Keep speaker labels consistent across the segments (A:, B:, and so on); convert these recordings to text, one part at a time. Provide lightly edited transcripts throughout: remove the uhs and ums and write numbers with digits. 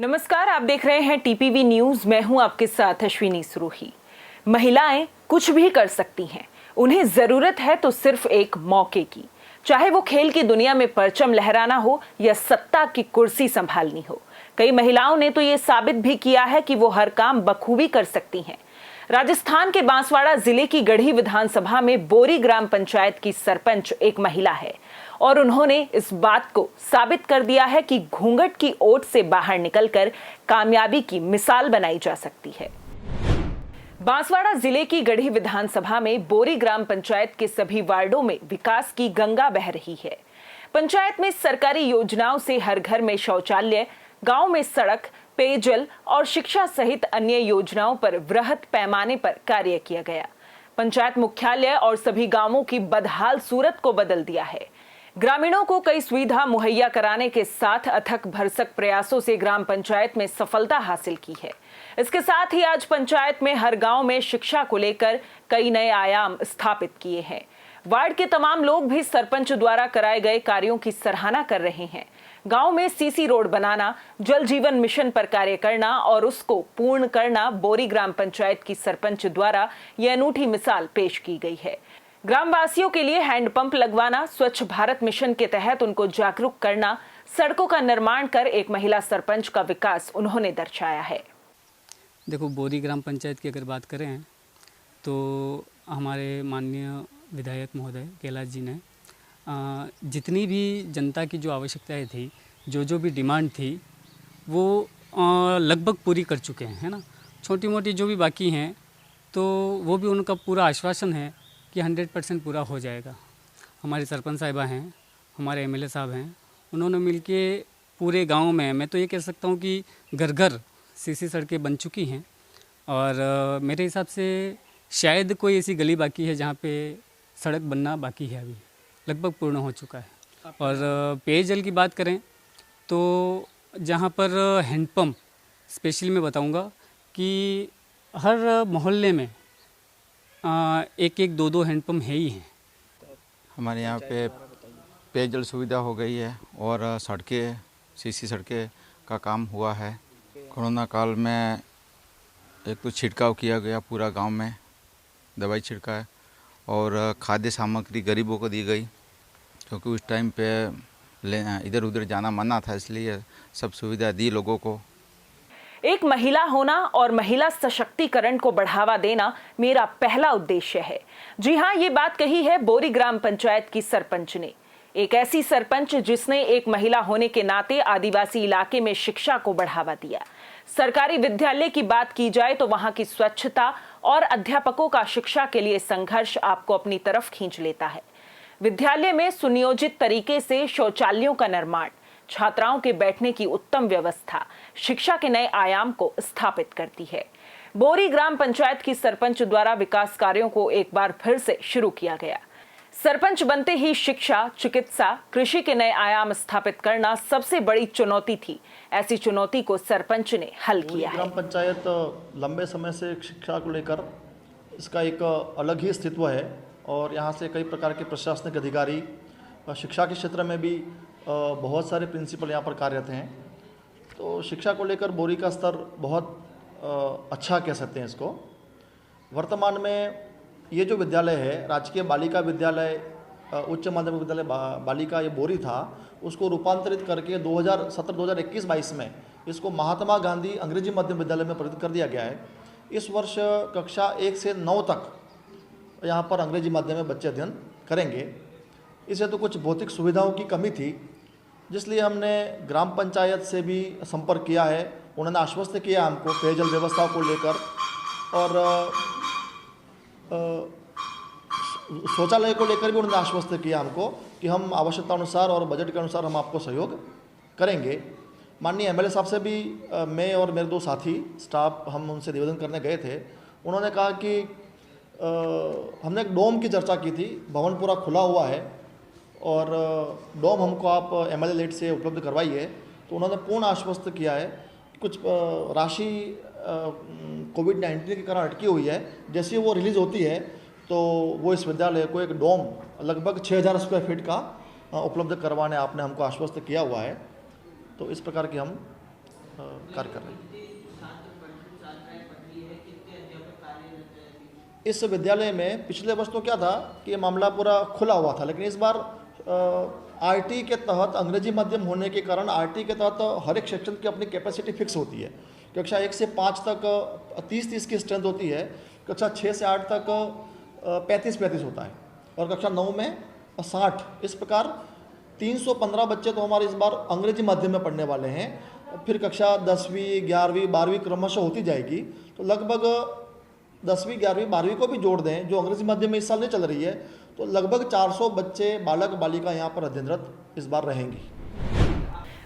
A: नमस्कार, आप देख रहे हैं टीपीवी न्यूज। मैं हूं आपके साथ अश्विनी सुरोही। महिलाएं कुछ भी कर सकती हैं, उन्हें जरूरत है तो सिर्फ एक मौके की। चाहे वो खेल की दुनिया में परचम लहराना हो या सत्ता की कुर्सी संभालनी हो, कई महिलाओं ने तो ये साबित भी किया है कि वो हर काम बखूबी कर सकती हैं। राजस्थान के बांसवाड़ा जिले की गढ़ी विधानसभा में बोरी ग्राम पंचायत की सरपंच एक महिला है और उन्होंने इस बात को साबित कर दिया है कि घूंघट की ओट से बाहर निकलकर कामयाबी की मिसाल बनाई जा सकती है। बांसवाड़ा जिले की गढ़ी विधानसभा में बोरी ग्राम पंचायत के सभी वार्डों में विकास की गंगा बह रही है। पंचायत में सरकारी योजनाओं से हर घर में शौचालय, गांव में सड़क, पेयजल और शिक्षा सहित अन्य योजनाओं पर वृहद पैमाने पर कार्य किया गया। पंचायत मुख्यालय और सभी गांवों की बदहाल सूरत को बदल दिया है। ग्रामीणों को कई सुविधा मुहैया कराने के साथ अथक भरसक प्रयासों से ग्राम पंचायत में सफलता हासिल की है। इसके साथ ही आज पंचायत में हर गांव में शिक्षा को लेकर कई नए आयाम स्थापित किए हैं। वार्ड के तमाम लोग भी सरपंच द्वारा कराए गए कार्यों की सराहना कर रहे हैं। गांव में सीसी रोड बनाना, जल जीवन मिशन पर कार्य करना और उसको पूर्ण करना बोरी ग्राम पंचायत की सरपंच द्वारा यह अनूठी मिसाल पेश की गई है। ग्रामवासियों के लिए हैंडपंप लगवाना, स्वच्छ भारत मिशन के तहत उनको जागरूक करना, सड़कों का निर्माण कर एक महिला सरपंच का विकास उन्होंने दर्शाया है।
B: देखो, बोरी ग्राम पंचायत की अगर बात करें तो हमारे माननीय विधायक महोदय कैलाश जी ने जितनी भी जनता की जो आवश्यकताएं थी, जो भी डिमांड थी, वो लगभग पूरी कर चुके हैं, है ना। छोटी मोटी जो भी बाकी हैं तो वो भी उनका पूरा आश्वासन है कि 100% पूरा हो जाएगा। हमारी सरपंच साहिबा हैं, हमारे एमएलए साहब हैं, उन्होंने मिलके पूरे गांव में, मैं तो ये कह सकता हूँ कि घर घर सीसी सड़कें बन चुकी हैं और मेरे हिसाब से शायद कोई ऐसी गली बाकी है जहाँ पे सड़क बनना बाकी है, अभी लगभग पूर्ण हो चुका है। और पेयजल की बात करें तो जहाँ पर हैंडपम्प स्पेशली मैं बताऊँगा कि हर मोहल्ले में एक एक दो हैंडपम्प है ही हैं।
C: हमारे यहाँ पे पेयजल सुविधा हो गई है और सड़कें, सीसी सड़कें का काम हुआ है। कोरोना काल में एक तो छिड़काव किया गया पूरा गांव में, दवाई छिड़का है और खाद्य सामग्री गरीबों को दी गई, क्योंकि उस टाइम पे इधर उधर जाना मना था, इसलिए सब सुविधा दी लोगों को।
A: एक महिला होना और महिला सशक्तिकरण को बढ़ावा देना मेरा पहला उद्देश्य है। जी हां, ये बात कही है बोरी ग्राम पंचायत की सरपंच ने। एक ऐसी सरपंच जिसने एक महिला होने के नाते आदिवासी इलाके में शिक्षा को बढ़ावा दिया। सरकारी विद्यालय की बात की जाए तो वहां की स्वच्छता और अध्यापकों का शिक्षा के लिए संघर्ष आपको अपनी तरफ खींच लेता है। विद्यालय में सुनियोजित तरीके से शौचालयों का निर्माण, छात्राओं के बैठने की उत्तम व्यवस्था शिक्षा के नए आयाम को स्थापित करती है। बोरी ग्राम पंचायत की सरपंच द्वारा विकास कार्यों को एक बार फिर से शुरू किया गया। सरपंच बनते ही शिक्षा, चिकित्सा, कृषि के नए आयाम स्थापित करना सबसे बड़ी चुनौती थी। ऐसी चुनौती को सरपंच ने हल किया है।
D: ग्राम पंचायत लंबे समय से शिक्षा को लेकर इसका एक अलग ही अस्तित्व है और यहाँ से कई प्रकार के प्रशासनिक अधिकारी, शिक्षा के क्षेत्र में भी बहुत सारे प्रिंसिपल यहाँ पर कार्यरत हैं। तो शिक्षा को लेकर बोरी का स्तर बहुत अच्छा कह सकते हैं इसको। वर्तमान में ये जो विद्यालय है, राजकीय बालिका विद्यालय, उच्च माध्यमिक विद्यालय बालिका ये बोरी था, उसको रूपांतरित करके 2017-2021-22 में इसको महात्मा गांधी अंग्रेजी माध्यम विद्यालय में परिवर्तित कर दिया गया है। इस वर्ष कक्षा 1 से 9 तक यहाँ पर अंग्रेजी माध्यम में बच्चे अध्ययन करेंगे। इसे तो कुछ भौतिक सुविधाओं की कमी थी, जिसलिए हमने ग्राम पंचायत से भी संपर्क किया है। उन्होंने आश्वस्त किया हमको पेयजल व्यवस्था को लेकर और शौचालय को लेकर भी उन्होंने आश्वस्त किया हमको कि हम आवश्यकता अनुसार और बजट के अनुसार हम आपको सहयोग करेंगे। माननीय एमएलए साहब से भी मैं और मेरे 2 साथी स्टाफ हम उनसे निवेदन करने गए थे। उन्होंने कहा कि हमने एक डोम की चर्चा की थी, भवन पूरा खुला हुआ है और डोम हमको आप एमएलए लेट से उपलब्ध करवाइए। तो उन्होंने पूर्ण आश्वस्त किया है। कुछ राशि कोविड-19 के कारण अटकी हुई है, जैसे वो रिलीज़ होती है तो वो इस विद्यालय को एक डोम लगभग 6000 स्क्वायर फीट का उपलब्ध करवाने आपने हमको आश्वस्त किया हुआ है। तो इस प्रकार की हम कार्य कर रहे हैं। इस विद्यालय में पिछले वर्ष तो क्या था कि ये मामला पूरा खुला हुआ था, लेकिन इस बार आरटी के तहत अंग्रेजी माध्यम होने के कारण आरटी के तहत हर एक सेक्शन की अपनी कैपेसिटी फिक्स होती है। कक्षा 1 से 5 तक 30-30 की स्ट्रेंथ होती है, कक्षा 6 से 8 तक 35-35 होता है और कक्षा 9 में 60। इस प्रकार 315 बच्चे तो हमारे इस बार अंग्रेजी माध्यम में पढ़ने वाले हैं। फिर कक्षा 10वीं 11वीं 12वीं क्रमशः होती जाएगी, तो लगभग 10वीं 11वीं 12वीं को भी जोड़ दें जो अंग्रेजी माध्यम में इस साल नहीं चल रही है, तो लगभग 400 बच्चे बालक बालिका यहाँ पर अध्ययनरत इस बार रहेंगी।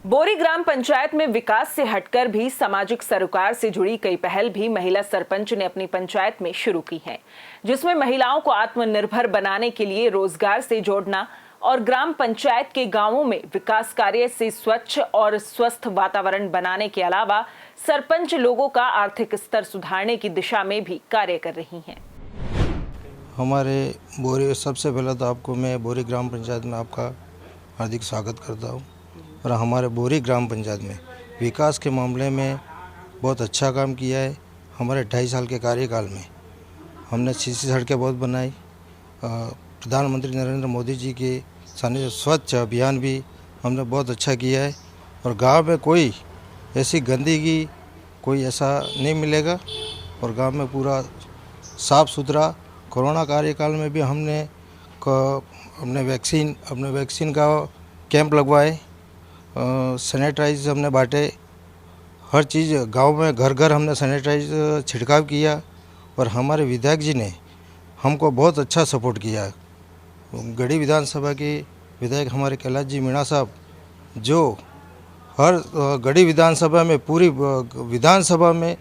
A: बोरी ग्राम पंचायत में विकास से हटकर भी सामाजिक सरोकार से जुड़ी कई पहल भी महिला सरपंच ने अपनी पंचायत में शुरू की हैं, जिसमें महिलाओं को आत्मनिर्भर बनाने के लिए रोजगार से जोड़ना और ग्राम पंचायत के गांवों में विकास कार्य से स्वच्छ और स्वस्थ वातावरण बनाने के अलावा सरपंच लोगों का आर्थिक स्तर सुधारने की दिशा में भी कार्य कर रही हैं।
E: हमारे बोरी, सबसे पहले तो आपको मैं बोरी ग्राम पंचायत में आपका हार्दिक स्वागत करता हूँ। और हमारे बोरी ग्राम पंचायत में विकास के मामले में बहुत अच्छा काम किया है। हमारे 2.5 साल के कार्यकाल में हमने सीसी सड़कें बहुत बनाई। प्रधानमंत्री नरेंद्र मोदी जी के सानिध्य स्वच्छ अभियान भी हमने बहुत अच्छा किया है। और गांव में कोई ऐसी गंदगी कोई ऐसा नहीं मिलेगा और गांव में पूरा साफ़ सुथरा। कोरोना कार्यकाल में भी हमने वैक्सीन का कैंप लगवाए, सैनिटाइज हमने बांटे, हर चीज़ गांव में घर घर हमने सैनिटाइज छिड़काव किया। और हमारे विधायक जी ने हमको बहुत अच्छा सपोर्ट किया। गढ़ी विधानसभा के विधायक हमारे कैलाश जी मीणा साहब, जो हर गढ़ी विधानसभा में पूरी विधानसभा में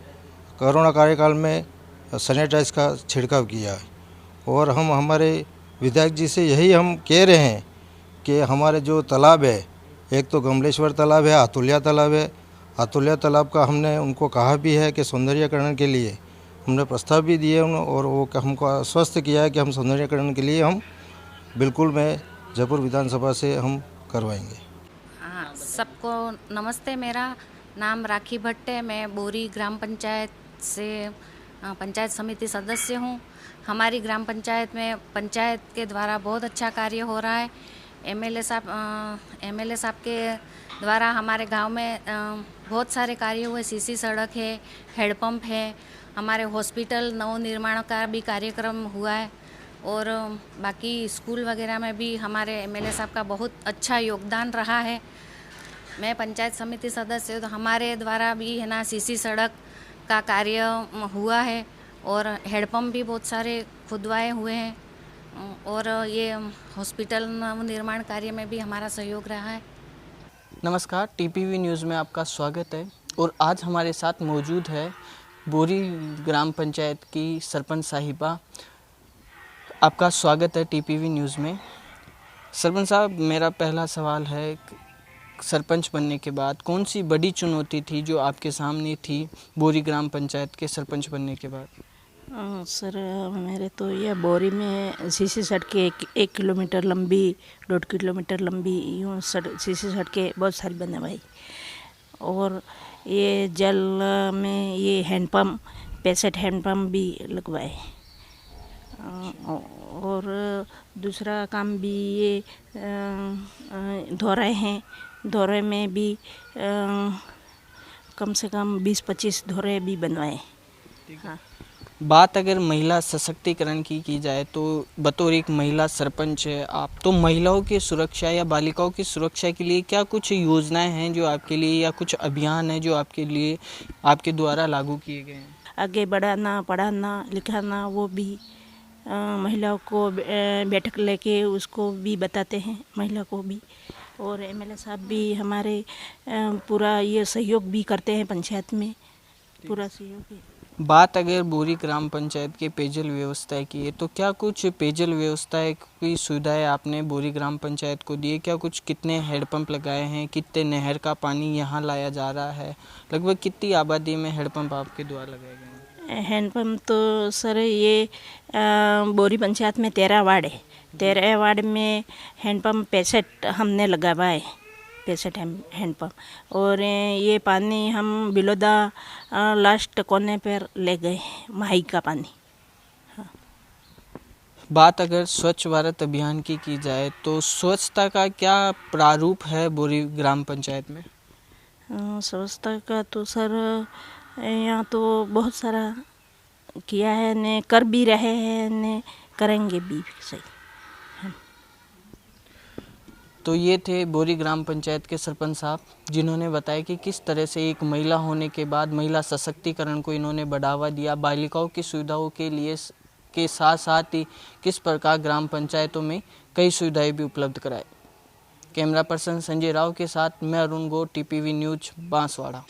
E: कोरोना कार्यकाल में सैनिटाइज का छिड़काव किया। और हम हमारे विधायक जी से यही हम कह रहे हैं कि हमारे जो तालाब है, एक तो गमलेश्वर तालाब है, अतुल्या तालाब है। अतुल्या तालाब का हमने उनको कहा भी है कि सौंदर्यीकरण के लिए हमने प्रस्ताव भी दिए और वो हमको आश्वस्त किया है कि हम सौंदर्यीकरण के लिए हम बिल्कुल में जयपुर विधानसभा से हम करवाएंगे।
F: हाँ, सबको नमस्ते। मेरा नाम राखी भट्ट है। मैं बोरी ग्राम पंचायत से पंचायत समिति सदस्य हूँ। हमारी ग्राम पंचायत में पंचायत के द्वारा बहुत अच्छा कार्य हो रहा है। एमएलए साहब के द्वारा हमारे गांव में बहुत सारे कार्य हुए। सीसी सड़क है, हेडपम्प है, हमारे हॉस्पिटल नवनिर्माण का भी कार्यक्रम हुआ है और बाकी स्कूल वगैरह में भी हमारे एमएलए साहब का बहुत अच्छा योगदान रहा है। मैं पंचायत समिति सदस्य हूँ, तो हमारे द्वारा भी है ना सीसी सड़क का कार्य हुआ है और हेडपम्प भी बहुत सारे खुदवाए हुए हैं और ये हॉस्पिटल निर्माण कार्य में भी हमारा सहयोग रहा है।
G: नमस्कार, टीपीवी न्यूज़ में आपका स्वागत है। और आज हमारे साथ मौजूद है बोरी ग्राम पंचायत की सरपंच साहिबा। आपका स्वागत है टीपीवी न्यूज़ में। सरपंच साहब, मेरा पहला सवाल है, सरपंच बनने के बाद कौन सी बड़ी चुनौती थी जो आपके सामने थी बोरी ग्राम पंचायत के सरपंच बनने के बाद?
H: सर, मेरे तो यह बोरी में सीसी सड़कें 1 किलोमीटर लंबी, 1.5 किलोमीटर लंबी यूँ सीसी सड़कें बहुत सारी बनवाई। और ये जल में ये हैंडपम्प 65 हैंडपम्प भी लगवाए। और दूसरा काम भी ये धोरे हैं, धोरे में भी कम से कम 20-25 धोरे भी बनवाए। हाँ।
G: बात अगर महिला सशक्तिकरण की जाए तो बतौर एक महिला सरपंच है आप, तो महिलाओं की सुरक्षा या बालिकाओं की सुरक्षा के लिए क्या कुछ योजनाएं हैं जो आपके लिए, या कुछ अभियान है जो आपके लिए आपके द्वारा लागू किए गए हैं?
H: आगे बढ़ाना, पढ़ाना, लिखाना, वो भी महिलाओं को बैठक लेके उसको भी बताते हैं, महिला को भी। और एमएलए साहब भी हमारे पूरा ये सहयोग भी करते हैं, पंचायत में पूरा सहयोग।
G: बात अगर बोरी ग्राम पंचायत के पेयजल व्यवस्था की है, तो क्या कुछ पेयजल व्यवस्था की सुविधाएं आपने बोरी ग्राम पंचायत को दी है? क्या कुछ, कितने हेडपंप लगाए हैं, कितने नहर का पानी यहाँ लाया जा रहा है, लगभग कितनी आबादी में हेडपंप आपके द्वारा लगाए गए हैं?
H: हैंडपम्प तो सर ये बोरी पंचायत में 13 वार्ड है। 13 वार्ड में हैंडपम्प 65 हमने लगावाए 65 हैंडपम्प। और ये पानी हम बिलोदा लास्ट कोने पर ले गए, माही का पानी।
G: बात अगर स्वच्छ भारत अभियान की जाए तो स्वच्छता का क्या प्रारूप है बोरी ग्राम पंचायत में?
H: स्वच्छता का तो सर यहाँ तो बहुत सारा किया है ने, कर भी रहे हैं ने, करेंगे भी सही।
G: तो ये थे बोरी ग्राम पंचायत के सरपंच साहब, जिन्होंने बताया कि किस तरह से एक महिला होने के बाद महिला सशक्तिकरण को इन्होंने बढ़ावा दिया, बालिकाओं की सुविधाओं के लिए के साथ साथ ही किस प्रकार ग्राम पंचायतों में कई सुविधाएं भी उपलब्ध कराए। कैमरा पर्सन संजय राव के साथ मैं अरुण गो, टीपीवी न्यूज बांसवाड़ा।